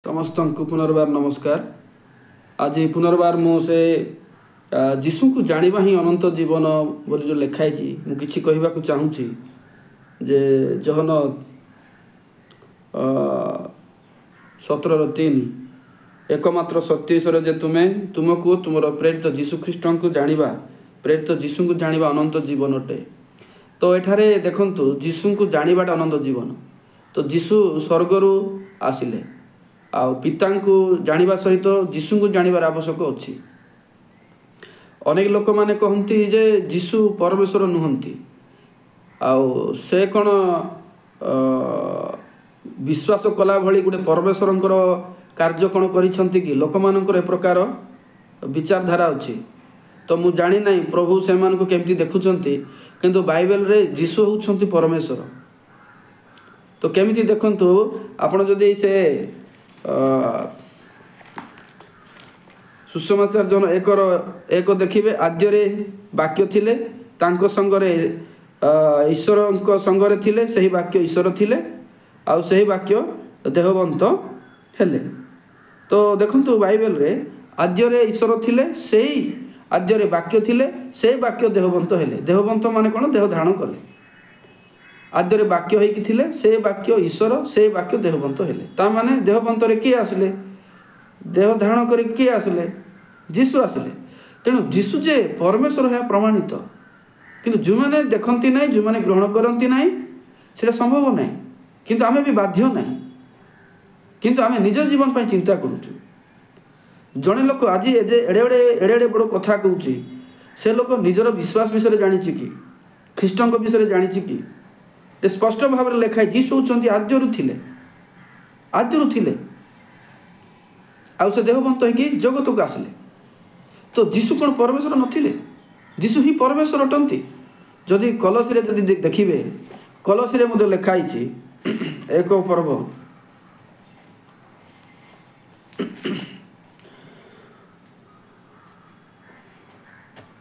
समस्त को पुनर्बार नमस्कार। आज पुनर्बार मुझे जीशु को जानिबा ही अनंत जीवन बोली जो लिखाई मुझे किसी कहवा चाहूँगी जे जहन 17:3 एकमात्र सत्य ईश्वर जे तुमको तुमर प्रेरित जीशु ख्रीष्ट को जानिबा प्रेरित जीशु को जानिबा अनंत जीवन अटे। तो एठारे देखंतु जीशु को जानिबाटा अनंत जीवन। तो जीशु स्वर्गरु आसिले आ पिता को जानिबा सहित जीशु को जानिबार आवश्यक अच्छी। अनेक लोक माने कहती जे जीशु परमेश्वर नुहंती आउ से कौन विश्वास कला भली गोटे परमेश्वर कार्य कौन करिसंती कि लोक मानकर ए प्रकार विचारधारा अच्छी। तो मु जानी नहीं प्रभु से मान को केमती देखुचंती किंतु बाइबल रे जीशु होउछंती परमेश्वर। तो केमिति देखंतु आपण जदि से सुसमाचार जन एक देखिए आद्यरे वाक्य थिले तांको संगरे ईश्वर संगरे थिले सही वाक्य ईश्वर थिले आउ सही वाक्य देहवंत हेले। तो देखंतु बाइबल रे आद्यरे ईश्वर थिले सही आद्यरे वाक्य थिले सही वाक्य देहवंत हेले। देहवंत माने कोन देह धारण कले। आद्यरे वाक्य होइकि थिले से वाक्य ईश्वर से वाक्य देहवंत हेले। ता माने देहवंत रे किए आसले देह धारण करी किए आसले जीशु आसले। तेणु जीशु जे परमेश्वर है प्रमाणित किंतु जो मैंने देखती ना जो मैंने ग्रहण करती ना से संभव ना किंतु आमे भी बाध्य ना किंतु आमे निज जीवन पर चिंता करूँ। जड़े लोक आज एड़े एड़े बड़ कथा कहूँ से लोक निजर विश्वास विषय जानी कि ख्रीष्टों विषय जानी कि स्पष्ट भाव में लिखाई जीशु होती आद्यरु थिले आउ से देहवंत होगी जगत को आसले। तो जीशु कौन परमेश्वर नथिले? जीशु ही परमेश्वर अटंती। जदि कलसी जदि देखिए कलसी मध्य लिखाई एक पर्व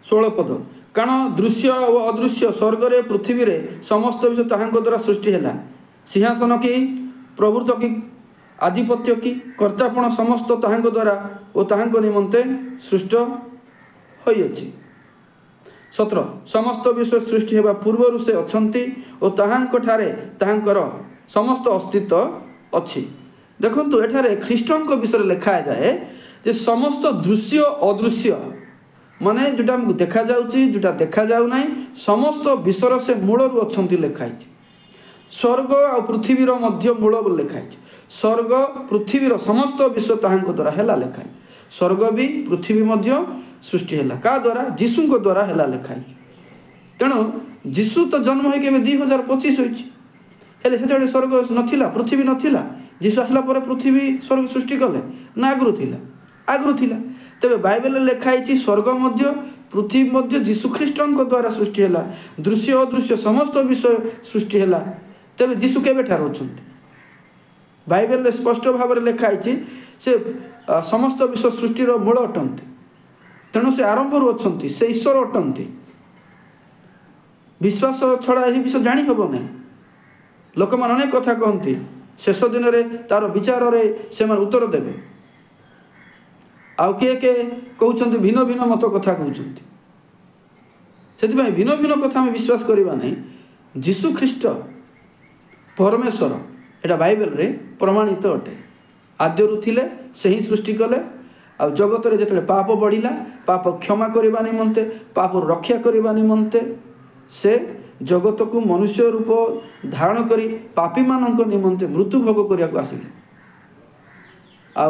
16 पद कारण दृश्य और अदृश्य स्वर्ग पृथ्वी रे समस्त विषय ताहांको द्वारा सृष्टि है। सिंहासन की प्रभुत्व की आधिपत्य की कर्तापण समस्त ताहांको द्वारा और ताहांको निमंते सृष्ट होइछि। 17 समस्त विश्व सृष्टि हेबा पूर्वरु से अछंती और ताहांको ठारे ताहांकर समस्त अस्तित्व अछि। देखंतु एठारे ख्रीष्टों विषय लिखा जाए जे समस्त दृश्य अदृश्य माने जोटा हमको देखा जाउची जोटा देखा जाउ नाही समस्त विश्वर से मूलरु अछंती लिखाई। स्वर्ग और पृथ्वीर मध्य मूल लिखाई। स्वर्ग पृथ्वीर समस्त विश्व ताहांको द्वारा हेला लिखाई। स्वर्ग भी पृथ्वी मध्य सृष्टि हेला का द्वारा जीशु को द्वारा हेला लिखाई। तेणु जीशु तो जन्म हो 2025 होइछि हेले सेते स्वर्ग नथिला पृथ्वी नथिला। जीशु आसला पर पृथ्वी स्वर्ग सृष्टि कले ना आगु थिला तेरे बाइबल लिखाई स्वर्ग मध्य पृथ्वी मध्य जीशु ख्रीष्टों द्वारा सृष्टि है। दृश्य अदृश्य समस्त विषय सृष्टि है। तेरे जीशु केबे ठार होछंती बाइबल स्पष्ट भाव में लिखाई से समस्त विश्व सृष्टिर मूल अटंती। तेणु से आरंभ अच्छा से ईश्वर अटंती। विश्वास छड़ा यही विषय जानी हम ना। लोक मैंने अनेक कथा कहती शेष दिन में तार विचार से उत्तर देवे आउ किए कहते भिन्न भिन्न मत कथा कहते से भिन्न भिन्न कथा आम विश्वास करवा नहीं। जीशु ख्रीष्ट परमेश्वर एटा बाइबल रे प्रमाणित अटे। आद्यरु थिले से ही सृष्टि कले आ जगत रे जेतले पाप बढ़िला पाप क्षमा करबा निमंते पाप रक्षा करबा निमंते से जगत को मनुष्य रूप धारण करी पापी मानक निमंते मृत्यु भोग करिया को आसिले। आ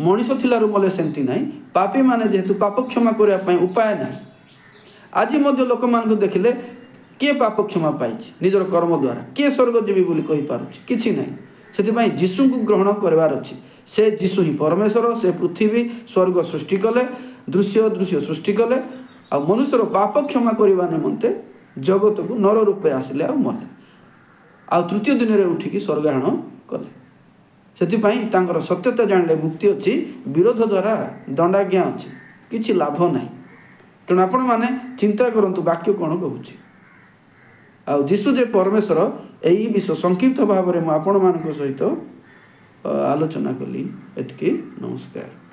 मनीष थिलारु मले सेंती नाही पापी माने जेहेतु पाप क्षमा करिया पई उपाय नाही। आज मध्य लोक मान देखिले किए पाप क्षमा पाई निजर कर्म द्वारा किए स्वर्गजीवी बोली कहि पारुछि किछि नाही। सेति जीशु को ग्रहण करवार अछि। से जीशु ही परमेश्वर से पृथ्वी स्वर्ग सृष्टि कले दृश्य दृश्य सृष्टि कले आ मनुष्यर पाप क्षमा करबा निमंते जगत को नर रूपे आसिले आ मले आ तृतीय दिन रे उठिकी स्वर्गारोहण कले। सेति तांकर सत्यता जानले मुक्ति अछि विरोध द्वारा दंडाज्ञा अछि किछि लाभ नाही। तेणु आपण माने चिंता करंतु वाक्य कोन कहूछि आ जीशु जे परमेश्वर यही विषय संक्षिप्त भाव में आपण मान सहित ଆଲୋଚନା କଲି। ଏତିକି, ନମସ୍କାର।